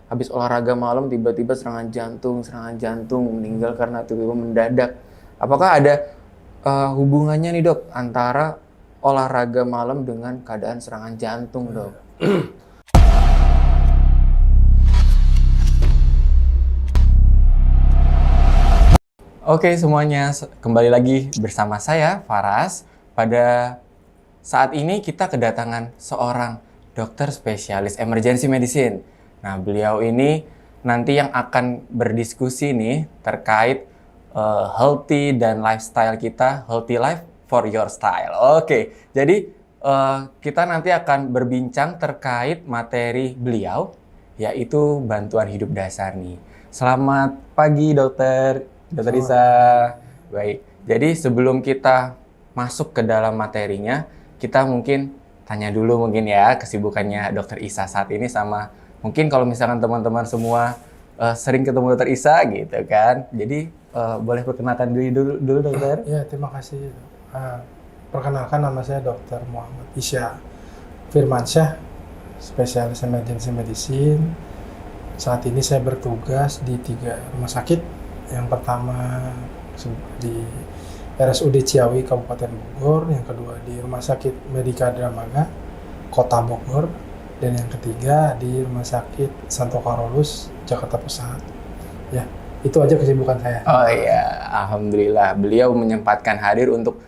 habis olahraga malam tiba-tiba serangan jantung meninggal karena tiba-tiba mendadak. Apakah ada hubungannya nih dok antara olahraga malam dengan keadaan serangan jantung dok? Oke semuanya, kembali lagi bersama saya Faras. Pada saat ini kita kedatangan seorang dokter spesialis emergency medicine. Nah beliau ini nanti yang akan berdiskusi nih terkait healthy dan lifestyle kita, healthy life for your style. Oke, jadi kita nanti akan berbincang terkait materi beliau, yaitu bantuan hidup dasar nih. Selamat pagi dokter Isa. Baik, jadi sebelum kita masuk ke dalam materinya, kita mungkin tanya dulu mungkin ya kesibukannya dokter Isa saat ini, sama mungkin kalau misalkan teman-teman semua sering ketemu dokter Isa gitu kan. Jadi boleh perkenalkan diri dulu dokter. Ya, terima kasih. Perkenalkan nama saya Dr. Muhammad Isya Firmansyah, spesialis emergency medicine. Saat ini saya bertugas di 3 rumah sakit. Yang pertama di RSUD Ciawi Kabupaten Bogor, yang kedua di Rumah Sakit Medika Dramaga Kota Bogor, dan yang ketiga di Rumah Sakit Santo Carolus Jakarta Pusat. Ya, itu aja kesibukan saya. Oh iya, alhamdulillah beliau menyempatkan hadir untuk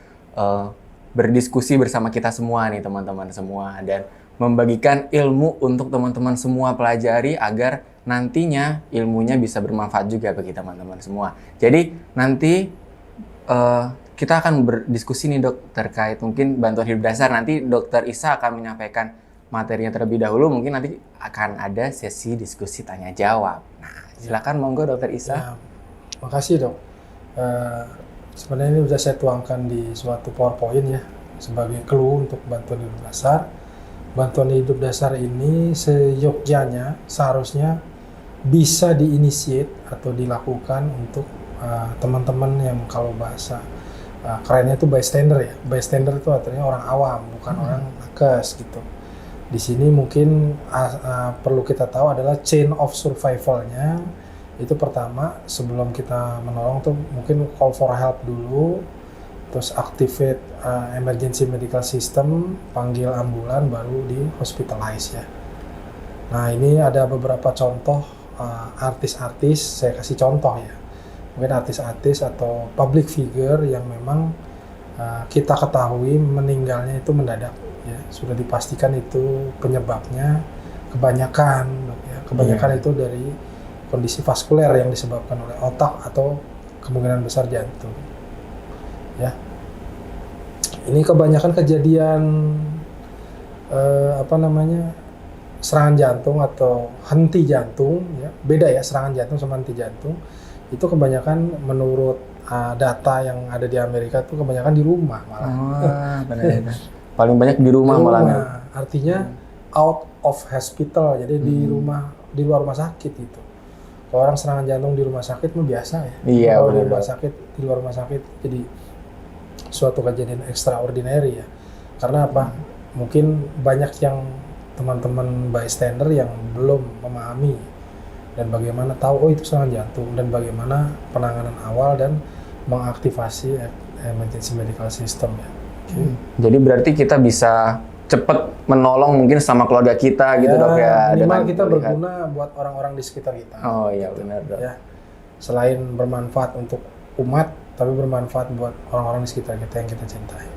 berdiskusi bersama kita semua nih teman-teman semua, dan membagikan ilmu untuk teman-teman semua pelajari agar nantinya ilmunya bisa bermanfaat juga bagi teman-teman semua. Jadi nanti kita akan berdiskusi nih dok terkait mungkin bantuan hidup dasar. Nanti dokter Isa akan menyampaikan materinya terlebih dahulu, mungkin nanti akan ada sesi diskusi tanya jawab. Nah silakan monggo dokter Isa. Ya, makasih dok. Sebenarnya ini sudah saya tuangkan di suatu PowerPoint ya, sebagai clue untuk bantuan hidup dasar. Bantuan hidup dasar ini seyogyanya seharusnya bisa diinisiate atau dilakukan untuk teman-teman yang kalau bahasa kerennya itu bystander ya. Bystander itu artinya orang awam, bukan orang nakes gitu. Di sini mungkin perlu kita tahu adalah chain of survival-nya. Itu pertama, sebelum kita menolong tuh mungkin call for help dulu, terus activate emergency medical system, panggil ambulan, baru di hospitalize ya. Nah ini ada beberapa contoh artis-artis, saya kasih contoh ya. Mungkin artis-artis atau public figure yang memang kita ketahui meninggalnya itu mendadak ya. Sudah dipastikan itu penyebabnya kebanyakan ya. Kebanyakan itu dari kondisi vaskuler yang disebabkan oleh otak atau kemungkinan besar jantung. Ya, ini kebanyakan kejadian serangan jantung atau henti jantung ya, beda ya serangan jantung sama henti jantung. Itu kebanyakan menurut data yang ada di Amerika itu kebanyakan di rumah malah. Benar. Paling banyak di rumah malah. Artinya out of hospital, jadi di rumah, di luar rumah sakit itu. Kalau orang serangan jantung di rumah sakit mah biasa ya. Iya, kalau di rumah sakit, di luar rumah sakit jadi suatu kejadian extraordinary ya. Karena apa? Mungkin banyak yang teman-teman bystander yang belum memahami dan bagaimana tahu itu serangan jantung dan bagaimana penanganan awal dan mengaktifasi emergency medical system ya. Jadi berarti kita bisa cepat menolong mungkin sama keluarga kita gitu dok ya. Minimal kita berguna buat orang-orang di sekitar kita. Oh iya benar dok. Ya. Selain bermanfaat untuk umat, tapi bermanfaat buat orang-orang di sekitar kita yang kita cintai.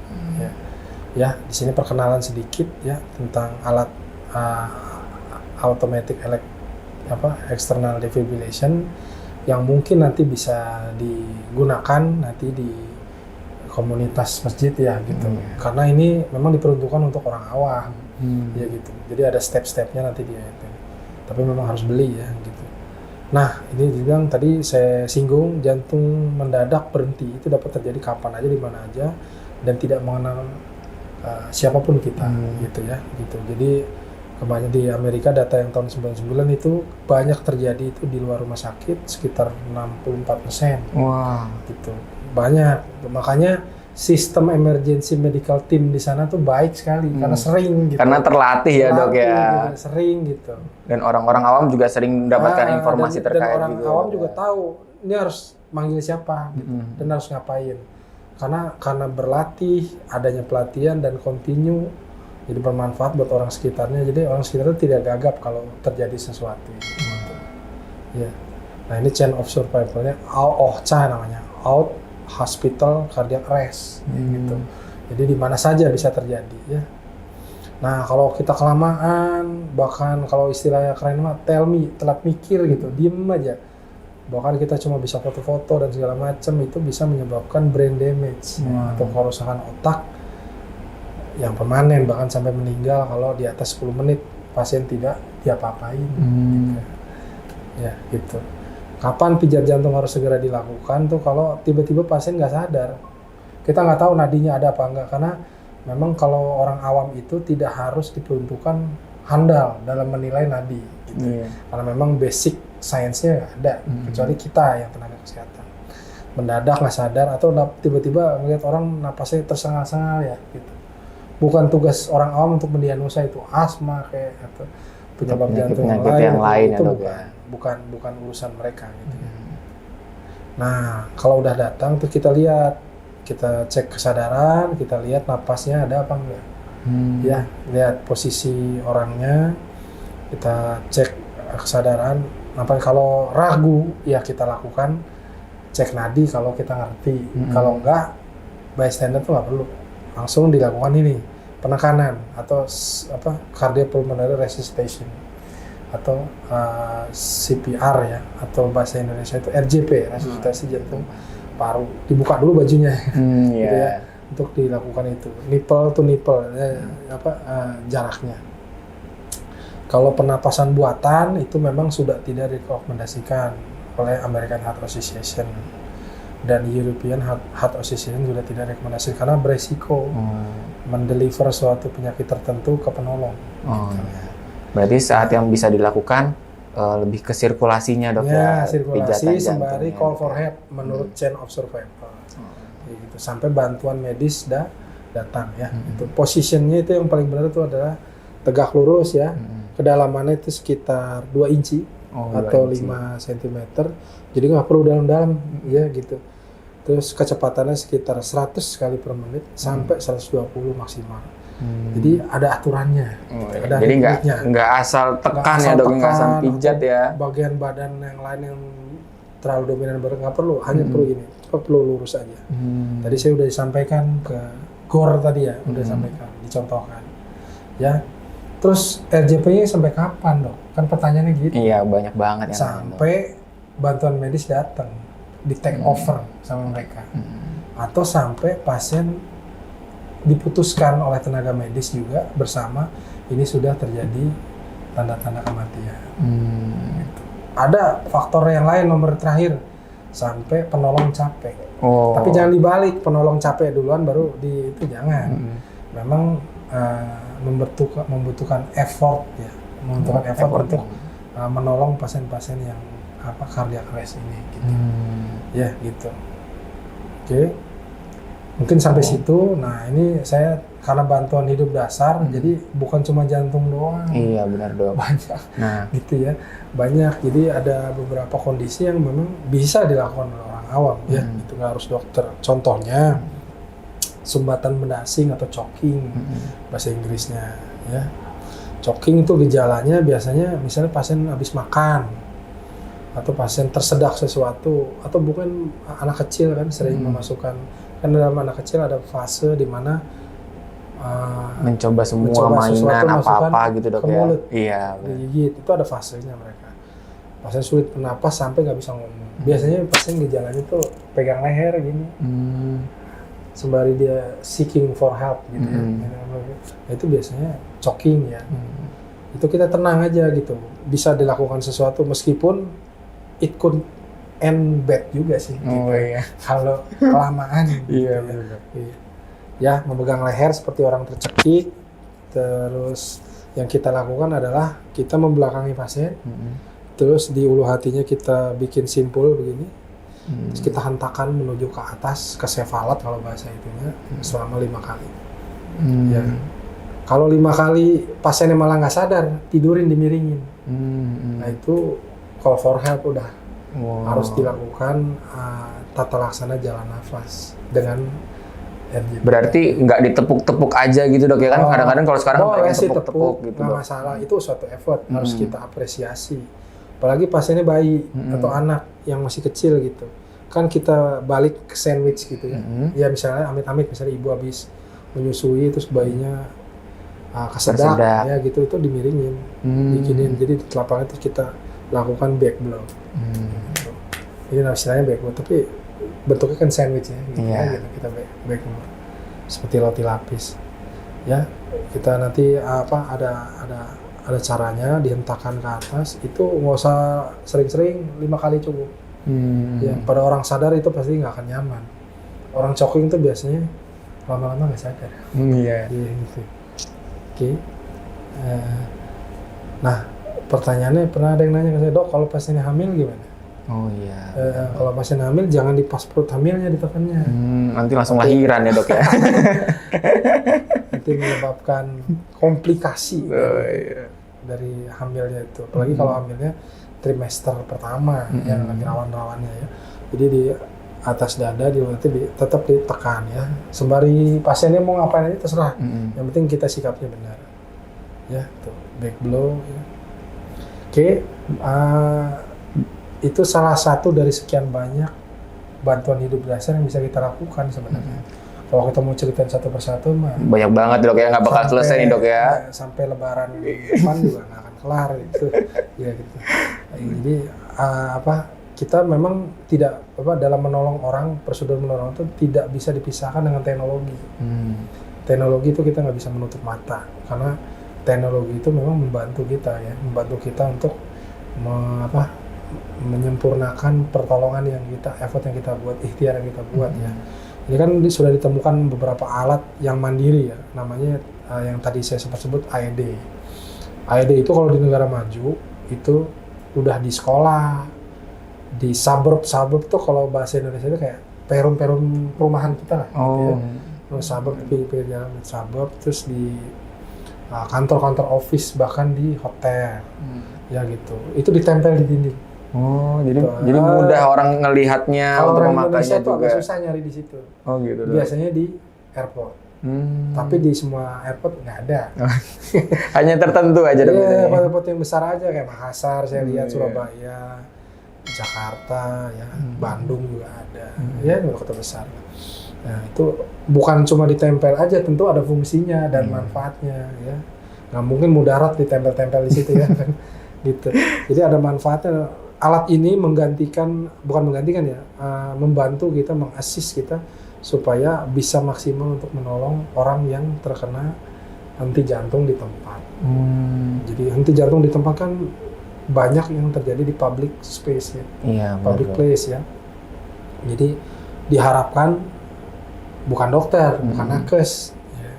Ya, di sini perkenalan sedikit ya tentang alat automatic external defibrillation yang mungkin nanti bisa digunakan nanti di komunitas masjid ya gitu. Karena ini memang diperuntukkan untuk orang awam ya gitu. Jadi ada step-stepnya nanti dia itu. Tapi memang harus beli ya gitu. Nah, ini dibilang tadi saya singgung jantung mendadak berhenti itu dapat terjadi kapan aja, di mana aja, dan tidak mengenal siapapun kita gitu ya gitu. Jadi kebanyakan di Amerika data yang tahun 99 itu banyak terjadi itu di luar rumah sakit sekitar 64%. Wah, Gitu. Banyak. Makanya sistem emergency medical team di sana tuh baik sekali karena sering gitu. Karena terlatih ya dok ya. Gitu, sering gitu. Dan orang-orang awam juga sering mendapatkan informasi terkait dan orang gitu. awam juga tahu ini harus manggil siapa gitu, dan harus ngapain. Karena berlatih, adanya pelatihan dan continue, jadi bermanfaat buat orang sekitarnya. Jadi orang sekitarnya tidak gagap kalau terjadi sesuatu. Gitu. Ya. Nah ini chain of survival-nya OHCA namanya, out hospital cardiac arrest gitu. Jadi di mana saja bisa terjadi ya. Nah kalau kita kelamaan, bahkan kalau istilahnya keren mah tell me, telat mikir gitu, diem aja. Bahkan kita cuma bisa foto-foto dan segala macam, itu bisa menyebabkan brain damage atau kerusakan otak yang permanen, bahkan sampai meninggal kalau di atas 10 menit pasien tidak diapa-apain. Gitu. Ya gitu. Kapan pijat jantung harus segera dilakukan tuh kalau tiba-tiba pasien nggak sadar. Kita nggak tahu nadinya ada apa enggak, karena memang kalau orang awam itu tidak harus diperuntukkan handal dalam menilai nadi. Gitu. Karena memang basic sainsnya nggak ada, kecuali kita yang tenaga kesehatan. Mendadak nggak sadar atau tiba-tiba melihat orang napasnya tersengal-sengal ya gitu. Bukan tugas orang awam untuk mendiagnosa itu asma kayak atau penyebab jantung yang lain itu bukan urusan mereka gitu. Nah kalau udah datang tuh kita lihat, kita cek kesadaran, kita lihat napasnya ada apa enggak. Ya lihat posisi orangnya, kita cek kesadaran. Apa kalau ragu ya kita lakukan cek nadi kalau kita ngerti. Kalau enggak, bystander tuh nggak perlu, langsung dilakukan ini penekanan atau cardiopulmonary resuscitation atau CPR ya, atau bahasa Indonesia itu RJP, resusitasi jantung paru. Dibuka dulu bajunya gitu ya, untuk dilakukan itu nipple to nipple jaraknya. Kalau pernapasan buatan itu memang sudah tidak direkomendasikan oleh American Heart Association dan European Heart Association sudah tidak rekomendasi karena beresiko mendeliver suatu penyakit tertentu ke penolong. Berarti saat yang bisa dilakukan lebih ke sirkulasinya dok ya? Sirkulasi sembari call for help menurut chain of survival. Gitu. Sampai bantuan medis datang ya. Itu positionnya itu yang paling benar itu adalah tegak lurus ya. Kedalamannya itu sekitar 2 inci atau 5 cm. Jadi nggak perlu dalam-dalam ya gitu. Terus kecepatannya sekitar 100 kali per menit sampai 120 maksimal. Jadi ada aturannya. Ada jadi nggak asal tekan ya dok, nggak asal pijat ya. Bagian badan yang lain yang terlalu dominan berat nggak perlu, hanya perlu ini, perlu lurus aja. Tadi saya udah disampaikan ke GOR tadi ya, udah sampaikan, dicontohkan. Ya, terus RJP-nya sampai kapan dok? Kan pertanyaannya gitu. Iya banyak banget ya. Sampai bantuan medis datang, di take over sama mereka, atau sampai pasien diputuskan oleh tenaga medis juga bersama ini sudah terjadi tanda-tanda kematian. Gitu. Ada faktor yang lain nomor terakhir sampai penolong capek. Tapi jangan dibalik, penolong capek duluan baru itu jangan. Memang membutuhkan effort ya, membutuhkan effort untuk menolong pasien-pasien yang cardiac arrest ini. Gitu. Ya gitu. Oke. Mungkin sampai situ. Nah ini saya karena bantuan hidup dasar, jadi bukan cuma jantung doang. Iya benar dok. Banyak, gitu ya, banyak. Jadi ada beberapa kondisi yang memang bisa dilakukan oleh orang awam ya. Itu nggak harus dokter. Contohnya sumbatan benda asing atau choking bahasa Inggrisnya ya. Choking itu gejalanya biasanya misalnya pasien habis makan atau pasien tersedak sesuatu, atau bukan anak kecil kan sering memasukkan. Karena dalam anak kecil ada fase di mana mencoba mainan apa-apa gitu dok ke mulut, ya. Iya. Digigit, itu ada fasenya mereka. Pasien sulit bernapas sampai nggak bisa ngomong. Biasanya pasien gejalanya tuh pegang leher gini, sembari dia seeking for help gitu ya. Nah, itu biasanya choking ya. Itu kita tenang aja gitu. Bisa dilakukan sesuatu meskipun it could end bad juga sih. Kalau kelamaan. Iya. Ya, memegang leher seperti orang tercekik. Terus yang kita lakukan adalah kita membelakangi pasien. Terus di ulu hatinya kita bikin simpul begini. Terus kita hentakan menuju ke atas, ke sefalat kalau bahasa itunya, selama 5 kali. Ya. Kalau 5 kali pasiennya malah nggak sadar, tidurin dimiringin. Nah itu call for help udah. Harus dilakukan tata laksana jalan nafas dengan RGP. Berarti nggak ditepuk-tepuk aja gitu dok ya kan? Kadang-kadang kalau sekarang boleh sih tepuk-tepuk gitu. Nggak masalah, itu suatu effort, harus kita apresiasi. Apalagi pasiennya bayi atau anak yang masih kecil gitu. Kan kita balik ke sandwich gitu ya. Ya misalnya amit-amit misalnya ibu habis menyusui terus bayinya kesedak ya gitu, itu dimiringin, bikinin. Jadi di telapaknya itu kita lakukan back blow. Gitu. Ini istilahnya back blow, tapi bentuknya kan sandwich ya, gitu, gitu. Kita back blow seperti roti lapis. Ya, kita nanti ada caranya dihentakkan ke atas. Itu nggak usah sering-sering, 5 kali cukup. Ya, pada orang sadar itu pasti nggak akan nyaman. Orang choking tuh biasanya lama-lama nggak sadar. Iya. Gitu. Oke. Nah, pertanyaannya pernah ada yang nanya ke saya, dok, kalau pasiennya hamil gimana? Oh iya. Kalau pasien hamil jangan dipas perut hamilnya ditekannya. Nanti langsung lahiran ya dok ya. Nanti menyebabkan komplikasi dari hamilnya itu. Apalagi kalau hamilnya trimester pertama yang lagi rawan-rawannya ya. Jadi di atas dada nanti tetap ditekan ya. Sembari pasiennya mau ngapain aja terserah. Yang penting kita sikapnya benar. Ya, tuh back blow ya. Oke, itu salah satu dari sekian banyak bantuan hidup dasar yang bisa kita lakukan sebenarnya. Kalau kita mau ceritain satu persatu mah banyak banget dok ya, nggak bakal selesai nih dok ya. Sampai lebaran depan juga nggak akan kelar gitu. Ya gitu. Jadi kita memang tidak dalam menolong orang, prosedur menolong itu tidak bisa dipisahkan dengan teknologi. Teknologi itu kita nggak bisa menutup mata, karena teknologi itu memang membantu kita untuk menyempurnakan pertolongan yang effort yang kita buat, ikhtiar yang kita buat ya. Ini kan sudah ditemukan beberapa alat yang mandiri ya, namanya yang tadi saya sempat sebut AED. AED itu kalau di negara maju itu udah di sekolah, di suburb tuh kalau bahasa Indonesia itu kayak perum-perum perumahan kita lah. Gitu ya. Suburb, pinggir jalan suburb, terus di kantor-kantor office, bahkan di hotel, ya gitu. Itu ditempel di dinding. Jadi mudah orang ngelihatnya untuk memakainya juga. Kalau agak susah nyari di situ. Gitu. Biasanya di airport. Tapi di semua airport nggak ada. Hanya tertentu aja dong. Iya, airport yang besar aja kayak Makassar, saya lihat Surabaya, Jakarta, ya, Bandung juga ada. Ya, di kota besar. Nah, itu bukan cuma ditempel aja, tentu ada fungsinya dan manfaatnya, ya. Nggak mungkin mudarat ditempel-tempel di situ ya, kan. Gitu. Jadi ada manfaatnya. Alat ini membantu kita, mengassist kita supaya bisa maksimal untuk menolong orang yang terkena henti jantung di tempat. Jadi henti jantung di tempat kan banyak yang terjadi di public space ya, public place ya. Jadi diharapkan bukan dokter, bukan nakes, ya,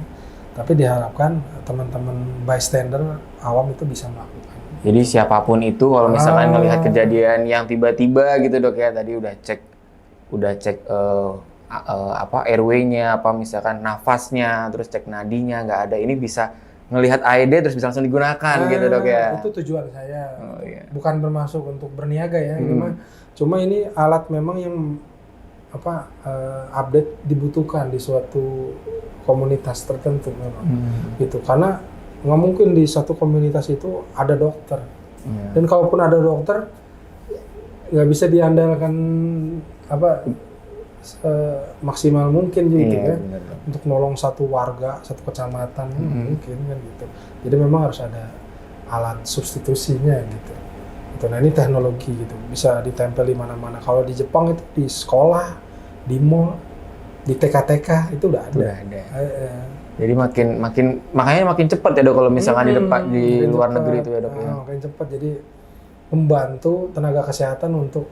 tapi diharapkan teman-teman bystander awam itu bisa melakukan. Jadi siapapun itu kalau misalkan ngelihat kejadian yang tiba-tiba gitu dok ya, tadi udah cek airway-nya, misalkan nafasnya, terus cek nadinya nggak ada, ini bisa ngelihat AED terus bisa langsung digunakan gitu dok ya. Itu tujuan saya, bukan bermaksud untuk berniaga ya, cuma ini alat memang yang update dibutuhkan di suatu komunitas tertentu memang, gitu, karena nggak mungkin di satu komunitas itu ada dokter, dan kalaupun ada dokter nggak bisa diandalkan maksimal mungkin gitu ya, untuk nolong satu warga, satu kecamatan mungkin kan gitu. Jadi memang harus ada alat substitusinya gitu. Nah ini teknologi gitu, bisa ditempel di mana-mana. Kalau di Jepang itu di sekolah, di mall, di TK-TK itu udah ada. Jadi makanya makin cepat ya dok kalau misalkan di luar negeri itu ya dok ya. Makin cepat, jadi membantu tenaga kesehatan untuk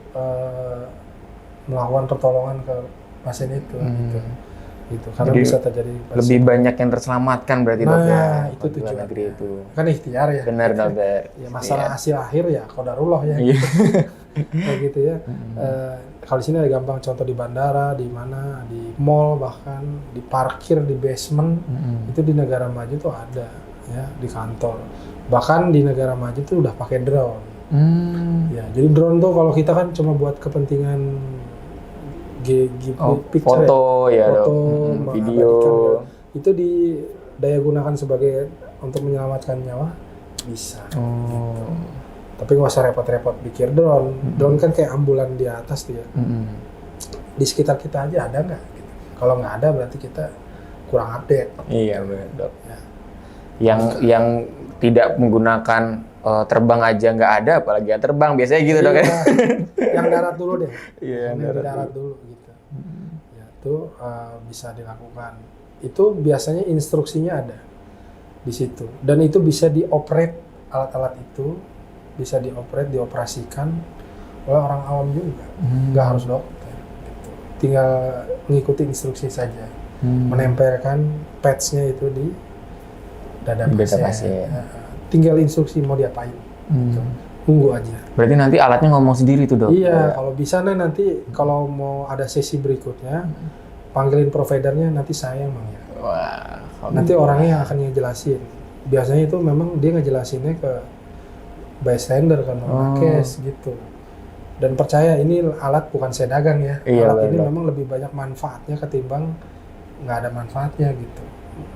melakukan pertolongan ke pasien itu gitu. Karena jadi bisa terjadi lebih banyak yang terselamatkan berarti dok ya. Itu tujuan negeri itu. Kan ikhtiar ya. Benar dok. Ya masalah hasil akhir ya qadarullah ya. Gitu. kayak gitu ya. Kalau di sini ada gampang contoh di bandara, di mana, di mall, bahkan di parkir, di basement, itu di negara maju tuh ada ya, di kantor. Bahkan di negara maju tuh udah pakai drone. Ya, jadi drone tuh kalau kita kan cuma buat kepentingan picture, foto ya, foto, video. Itu daya gunakan sebagai untuk menyelamatkan nyawa bisa. Tapi nggak usah repot-repot pikir drone. Drone kan kayak ambulan di atas dia. Di sekitar kita aja ada nggak? Gitu. Kalau nggak ada berarti kita kurang update. Iya benar dok. Ya. Yang tidak menggunakan terbang aja nggak ada, apalagi yang terbang biasanya gitu dok ya. Yang darat dulu deh. Iya, yang darat dulu gitu. Ya, itu bisa dilakukan. Itu biasanya instruksinya ada di situ. Dan itu bisa dioperate, alat-alat itu bisa dioperasikan oleh orang awam juga. Nggak harus dokter. Gitu. Tinggal mengikuti instruksi saja. Menempelkan patch-nya itu di dada pasien. Tinggal instruksi mau diapain. Gitu. Tunggu aja. Berarti nanti alatnya ngomong sendiri tuh dok? Iya, kalau bisa nanti kalau mau ada sesi berikutnya, panggilin providernya, nanti saya yang manggil. Wah. Nanti orangnya yang akan ngejelasin. Biasanya itu memang dia ngejelasinnya ke bystander kan, nakes gitu. Dan percaya ini alat bukan saya dagang ya. Iya, alat ini betul. memang lebih banyak manfaatnya ketimbang nggak ada manfaatnya gitu.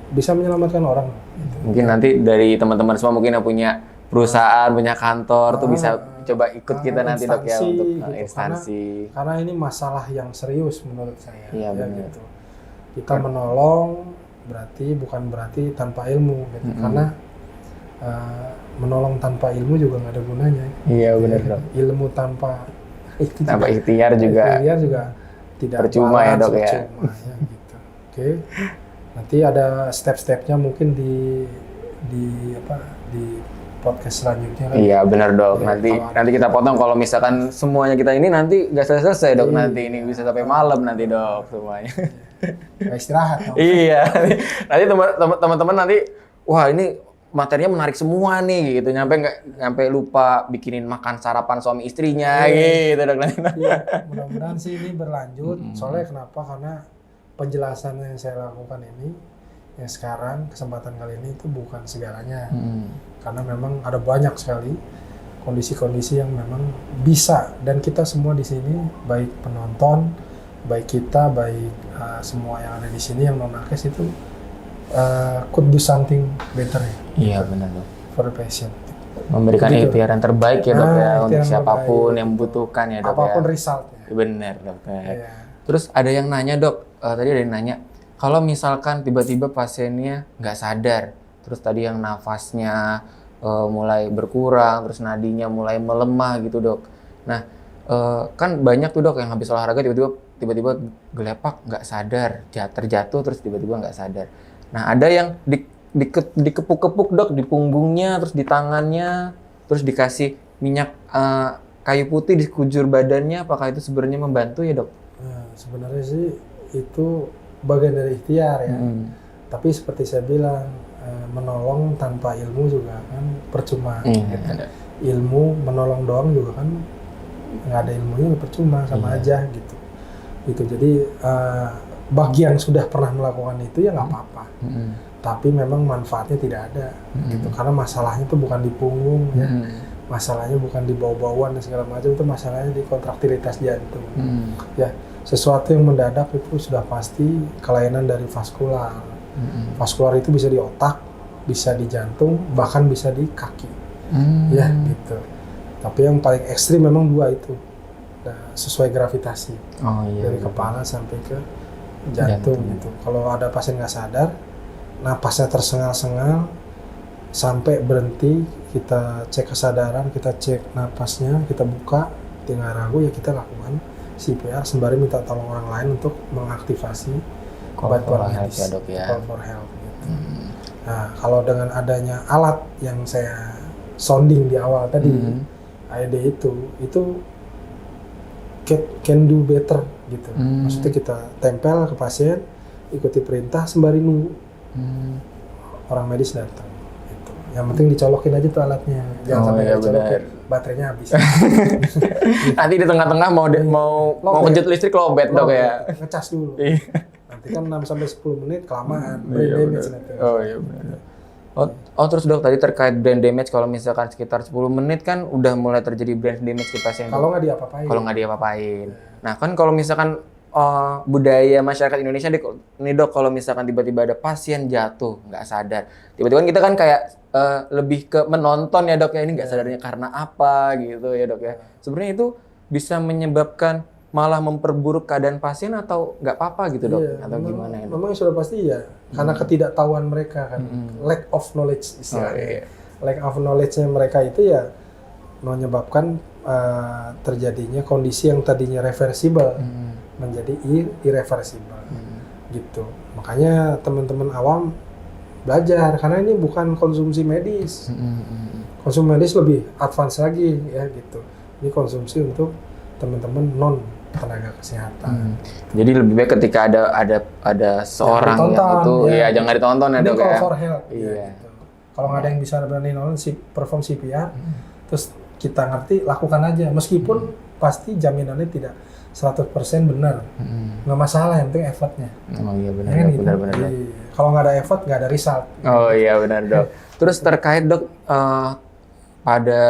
Bisa menyelamatkan orang. Gitu. Mungkin nanti dari teman-teman semua mungkin yang punya perusahaan, punya kantor tuh bisa coba ikut kita nanti dok ya untuk gitu. instansi. Karena ini masalah yang serius menurut saya. Iya, ya, benar. gitu. Kita menolong bukan berarti tanpa ilmu gitu. Karena menolong tanpa ilmu juga nggak ada gunanya. Iya benar dok. Ilmu tanpa ikhtiar juga. Ikhtiar juga tidak percuma ya dok ya. Ya gitu. Oke. Nanti ada step-stepnya mungkin di podcast selanjutnya kan. Iya benar dok. Ya, nanti kita potong kalau misalkan semuanya kita ini nanti nggak selesai dok. Nanti ini bisa sampai malam nanti dok semuanya. Nggak istirahat dong. Iya. Nanti teman-teman nanti wah ini materinya menarik semua nih gitu, nyampe lupa bikinin makan sarapan suami istrinya gitu dok. Iya, mudah-mudahan sih ini berlanjut. Soalnya kenapa? Karena penjelasan yang saya lakukan ini yang sekarang kesempatan kali ini itu bukan segalanya. Karena memang ada banyak sekali kondisi-kondisi yang memang bisa, dan kita semua di sini, baik penonton, baik kita, baik semua yang ada di sini yang non nakes itu could do something better ya. Iya benar dok. For the patient. Memberikan ikhtiar yang terbaik ya dok ya untuk siapapun terbaik. yang membutuhkan ya dok. Apapun ya. resultnya. Benar dok. Ya. Terus ada yang nanya dok, tadi ada yang nanya, kalau misalkan tiba-tiba pasiennya nggak sadar, terus tadi yang nafasnya mulai berkurang, terus nadinya mulai melemah gitu dok. Nah kan banyak tuh dok yang habis olahraga tiba-tiba gelepak nggak sadar, terjatuh terus tiba-tiba nggak sadar. Nah ada yang dikepuk-kepuk dok di punggungnya, terus di tangannya, terus dikasih minyak kayu putih di sekujur badannya, apakah itu sebenarnya membantu ya dok? Nah, sebenarnya sih itu bagian dari ikhtiar ya. Tapi seperti saya bilang, menolong tanpa ilmu juga kan percuma. Gitu. Ilmu menolong doang juga kan nggak ada ilmunya percuma, sama aja gitu. Jadi bagi yang sudah pernah melakukan itu ya nggak apa-apa. Tapi memang manfaatnya tidak ada gitu. Karena masalahnya itu bukan di punggung ya. Masalahnya bukan di bau-bauan dan segala macam, itu masalahnya di kontraktilitas jantung. Ya, sesuatu yang mendadak itu sudah pasti kelainan dari vaskular. Vaskular itu bisa di otak, bisa di jantung, bahkan bisa di kaki. Ya, gitu. Tapi yang paling ekstrim memang dua itu. Nah, sesuai gravitasi. Dari kepala sampai ke jantung gitu. Kalau ada pasien nggak sadar, napasnya tersengal-sengal sampai berhenti, kita cek kesadaran, kita cek napasnya, kita buka, tinggal ragu ya kita lakukan CPR sembari minta tolong orang lain untuk mengaktifasi bantuan medis, call for help gitu. Nah, kalau dengan adanya alat yang saya sounding di awal tadi, AED itu can do better gitu. Maksudnya kita tempel ke pasien, ikuti perintah sembari nunggu orang medis datang. Gitu. Yang penting dicolokin aja tuh alatnya, jangan sampai nggak dicolokin. baterainya habis. Nanti di tengah-tengah mau kejut listrik lobet dok ya. Ngecas dulu. Iya. Nanti kan 6 sampai 10 menit kelamaan, Iya, brain damage benar. nanti. Oh iya benar. Oh terus dok tadi terkait brain damage kalau misalkan sekitar 10 menit kan udah mulai terjadi brain damage di pasien. Kalau nggak diapa-apain. Kalau nggak diapa-apain. Nah kan kalau misalkan budaya masyarakat Indonesia nih dok, kalau misalkan tiba-tiba ada pasien jatuh nggak sadar, tiba-tiba kita kan kayak lebih ke menonton ya dok ya, ini nggak sadarnya karena apa gitu ya dok ya. Sebenarnya itu bisa menyebabkan malah memperburuk keadaan pasien atau nggak apa-apa gitu dok? Atau memang, gimana ya dok? Memang sudah pasti ya, karena ketidaktahuan mereka kan, lack of knowledge istilahnya. Lack of knowledge-nya mereka itu ya menyebabkan terjadinya kondisi yang tadinya reversible menjadi irreversible gitu. Makanya teman-teman awam belajar, karena ini bukan konsumsi medis. Konsumsi medis lebih advance lagi ya gitu. Ini konsumsi untuk teman-teman non tenaga kesehatan. Jadi lebih baik ketika ada seorang yang itu ya jangan ditonton ya ini dok call ya. for help. Iya. Ya, gitu. Kalau nggak ada yang bisa berani nolong, perform CPR, terus kita ngerti, lakukan aja. Meskipun pasti jaminannya tidak 100% benar. Nggak masalah, yang penting effortnya. Oh iya benar Ya, dok, gitu. benar dok. Kalau nggak ada effort, nggak ada result. Oh iya benar dok. Terus terkait dok pada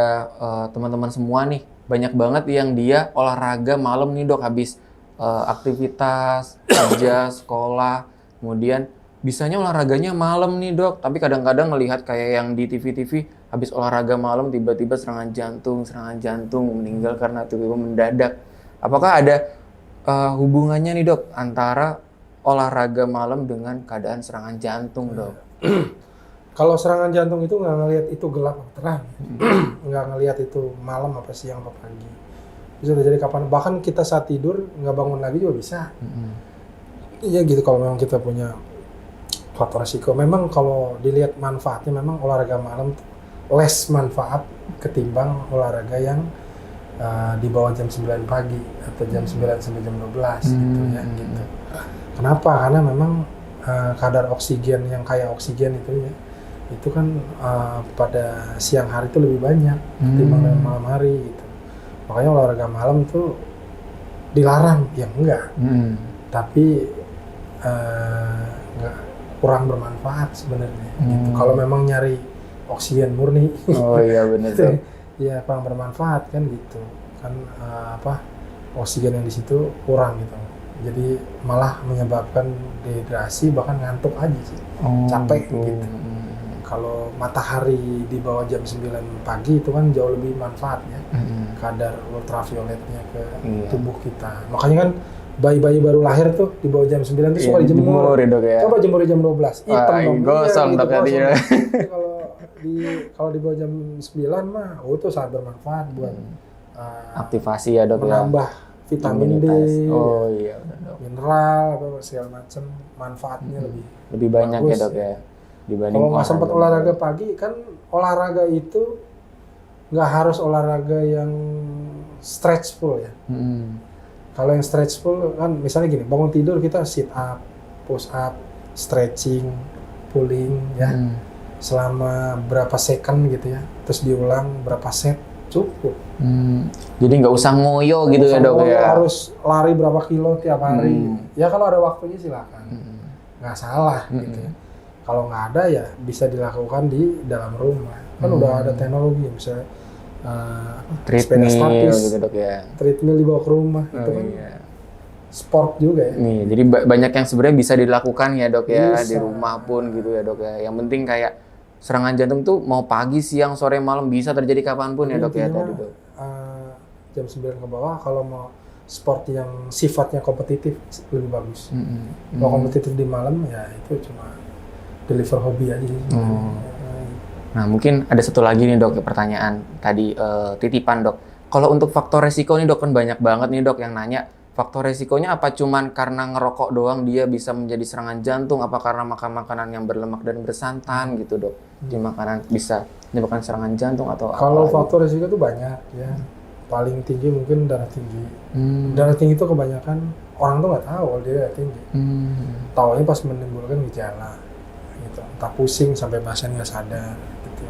teman-teman semua nih, banyak banget yang dia olahraga malam nih dok, habis aktivitas kerja, sekolah, kemudian bisanya olahraganya malam nih dok, tapi kadang-kadang ngelihat kayak yang di TV-TV habis olahraga malam tiba-tiba serangan jantung meninggal karena tiba-tiba mendadak. Apakah ada hubungannya nih dok antara olahraga malam dengan keadaan serangan jantung dok? Kalau serangan jantung itu nggak ngelihat itu gelap atau terang, nggak ngelihat itu malam apa siang apa pagi. Bisa terjadi kapan, bahkan kita saat tidur nggak bangun lagi juga bisa. Iya gitu, kalau memang kita punya faktor resiko. Memang kalau dilihat manfaatnya, memang olahraga malam less manfaat ketimbang olahraga yang di bawah jam 9 pagi atau jam 9 sampai jam 12 gitu ya gitu. Kenapa? Karena memang kadar oksigen yang kayak oksigen itu ya, itu kan pada siang hari itu lebih banyak ketimbang malam hari gitu. Makanya olahraga malam tuh dilarang, ya enggak. Tapi enggak, kurang bermanfaat sebenarnya gitu. Kalau memang nyari oksigen murni. Oh iya benar gitu, dok. ya kurang bermanfaat kan gitu. Kan oksigen yang di situ kurang gitu. Jadi malah menyebabkan dehidrasi, bahkan ngantuk aja sih. Capek gitu. Kalau matahari di bawah jam 9 pagi itu kan jauh lebih manfaat ya, kadar ultravioletnya ke tubuh kita. Makanya kan bayi-bayi baru lahir tuh di bawah jam 9 itu suka dijemur. Ya, dok, ya. Coba jemur di jam 12, hitam dong. Gosong dok tadi ya. Kalau di bawah jam 9 mah, itu sangat bermanfaat buat aktivasi ya dok ya. menambah vitamin D, oh iya benar dok. mineral apa segala macam, manfaatnya Lebih banyak bagus, ya dok ya. Dibanding kalau nggak sempat olahraga pagi, kan olahraga itu nggak harus olahraga yang stretchful ya. Kalau yang stretchful kan misalnya gini, bangun tidur kita sit up, push up, stretching, pulling ya, selama berapa second gitu ya, terus diulang berapa set, cukup. Jadi nggak usah ngoyo gitu ya dok ya. Harus lari berapa kilo tiap hari. Ya kalau ada waktunya silakan, nggak salah gitu ya. Kalau nggak ada ya bisa dilakukan di dalam rumah. Kan udah ada teknologi, misalnya sepeda statis, gitu dok ya. treadmill dibawa ke rumah, itu kan sport juga ya. Nih, jadi banyak yang sebenarnya bisa dilakukan ya dok ya, Bisa. di rumah pun gitu ya dok ya. Yang penting kayak serangan jantung tuh mau pagi, siang, sore, malam bisa terjadi kapanpun ya dok ya tadi dok. Jam 9 ke bawah kalau mau sport yang sifatnya kompetitif lebih bagus. Kalau kompetitif di malam ya itu cuma deliver hobi aja sih. Nah mungkin ada satu lagi nih dok, pertanyaan tadi titipan dok. Kalau untuk faktor resiko nih dok, kan banyak banget nih dok yang nanya. Faktor resikonya apa cuman karena ngerokok doang dia bisa menjadi serangan jantung? Apa karena makan makanan yang berlemak dan bersantan gitu dok? Di makanan bisa menyebabkan serangan jantung atau Kalau apa? faktor risiko itu banyak ya. Paling tinggi mungkin darah tinggi. Darah tinggi itu kebanyakan orang tuh nggak tahu kalau dia darah tinggi. Taunya pas menimbulkan gejala, gitu. Entah pusing sampai pasien nggak sadar, gitu.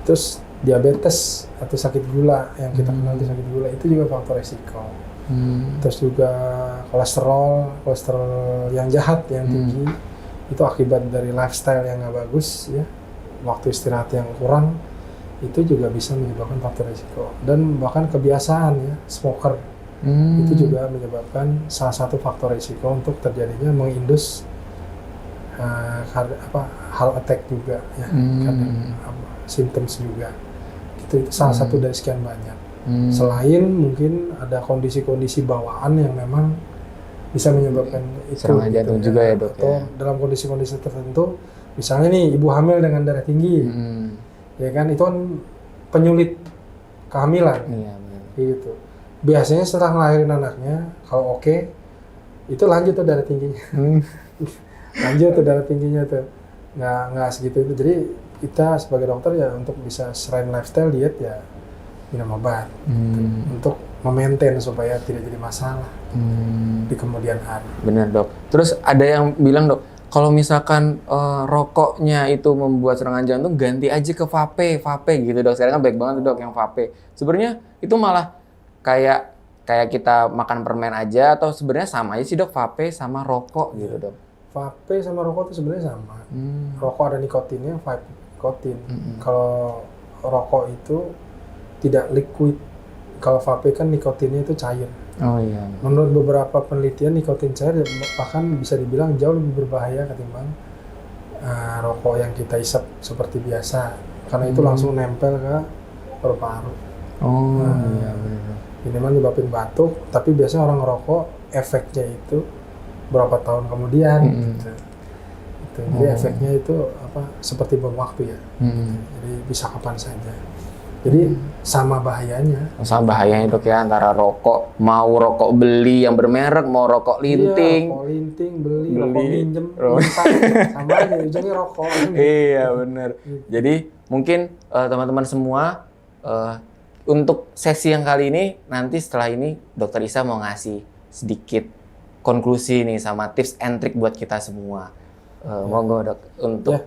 Terus diabetes atau sakit gula yang kita kenal itu sakit gula itu juga faktor resiko. Terus juga kolesterol yang jahat yang tinggi itu akibat dari lifestyle yang nggak bagus ya, waktu istirahat yang kurang itu juga bisa menyebabkan faktor resiko. Dan bahkan kebiasaan ya, smoker itu juga menyebabkan salah satu faktor resiko untuk terjadinya mengindus heart attack juga ya, symptoms juga. Itu salah satu dari sekian banyak. Selain mungkin ada kondisi-kondisi bawaan yang memang bisa menyebabkan itu. Serangan jantung juga ya dok. Atau dalam kondisi-kondisi tertentu, misalnya nih ibu hamil dengan darah tinggi, ya kan itu kan penyulit kehamilan, gitu. Biasanya setelah ngelahirin anaknya, kalau oke, itu lanjut tuh darah tingginya, lanjut tuh darah tingginya tuh, nggak segitu itu. Jadi kita sebagai dokter ya untuk bisa selain lifestyle diet ya minum obat untuk memaintain supaya tidak jadi masalah di kemudian hari. Bener dok. Terus ada yang bilang dok, kalau misalkan rokoknya itu membuat serangan jantung, ganti aja ke vape gitu dok. Sekarang kan baik banget dok yang vape. Sebenarnya itu malah kayak kita makan permen aja atau sebenarnya sama aja sih dok vape sama rokok gitu dok? Vape sama rokok itu sebenarnya sama. Rokok ada nikotinnya, vape nikotin. Kalau rokok itu tidak liquid. Kalau vape kan nikotinnya itu cair. Oh iya. Menurut beberapa penelitian nikotin cair bahkan bisa dibilang jauh lebih berbahaya ketimbang rokok yang kita isap seperti biasa. Karena itu langsung nempel ke paru-paru. Oh iya benar. Ini mah nyebabin batuk, tapi biasanya orang ngerokok efeknya itu berapa tahun kemudian. Gitu. Jadi efeknya itu seperti bom waktu ya. Jadi bisa kapan saja. Jadi sama bahayanya. Sama bahayanya dok ya antara rokok, mau rokok beli yang bermerek, mau rokok linting. Iya, rokok linting, beli, rokok minjem, sama aja ujungnya rokok. Iya benar. Jadi mungkin teman-teman semua untuk sesi yang kali ini, nanti setelah ini Dokter Isa mau ngasih sedikit konklusi nih sama tips and trick buat kita semua. Monggo dok untuk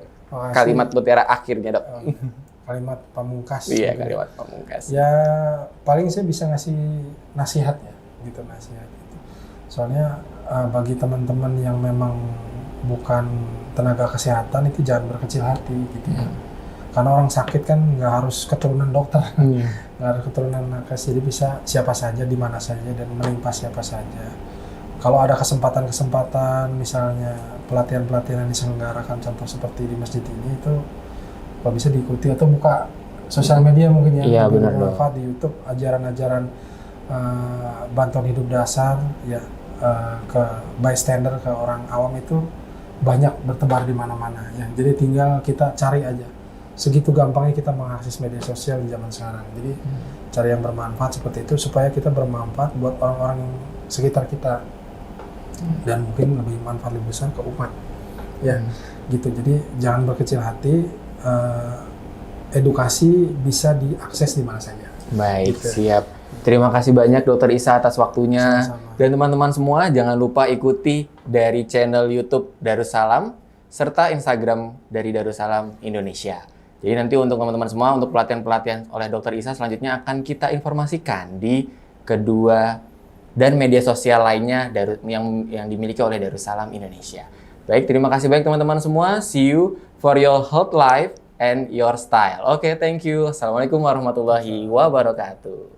kalimat mutiara akhirnya dok. Kalimat pamungkas. Iya, kalimat pamungkas. Ya paling saya bisa ngasih nasihat ya, gitu nasihat. Soalnya bagi teman-teman yang memang bukan tenaga kesehatan itu jangan berkecil hati gitu ya. Karena orang sakit kan nggak harus keturunan dokter, nggak harus keturunan nakes, jadi bisa siapa saja, di mana saja, dan menimpa siapa saja. Kalau ada kesempatan-kesempatan, misalnya pelatihan-pelatihan yang diselenggarakan, contoh seperti di masjid ini itu kalau bisa diikuti atau buka sosial media mungkin ya, iya, benar bermanfaat di YouTube ajaran-ajaran bantuan hidup dasar ya ke bystander, ke orang awam itu banyak bertebar di mana-mana ya. Jadi tinggal kita cari aja. Segitu gampangnya kita mengakses media sosial di zaman sekarang. Jadi cari yang bermanfaat seperti itu supaya kita bermanfaat buat orang-orang yang sekitar kita dan mungkin lebih manfaat lebih besar ke umat ya gitu. Jadi jangan berkecil hati. Edukasi bisa diakses di mana saja. Baik, gitu. Siap. Terima kasih banyak Dokter Isa atas waktunya. Sama-sama. Dan teman-teman semua jangan lupa ikuti dari channel YouTube Darussalam serta Instagram dari Darussalam Indonesia. Jadi nanti untuk teman-teman semua untuk pelatihan-pelatihan oleh Dokter Isa selanjutnya akan kita informasikan di kedua dan media sosial lainnya yang dimiliki oleh Darussalam Indonesia. Baik, terima kasih banyak teman-teman semua. See you for your health life and your style. Oke, thank you. Assalamualaikum warahmatullahi wabarakatuh.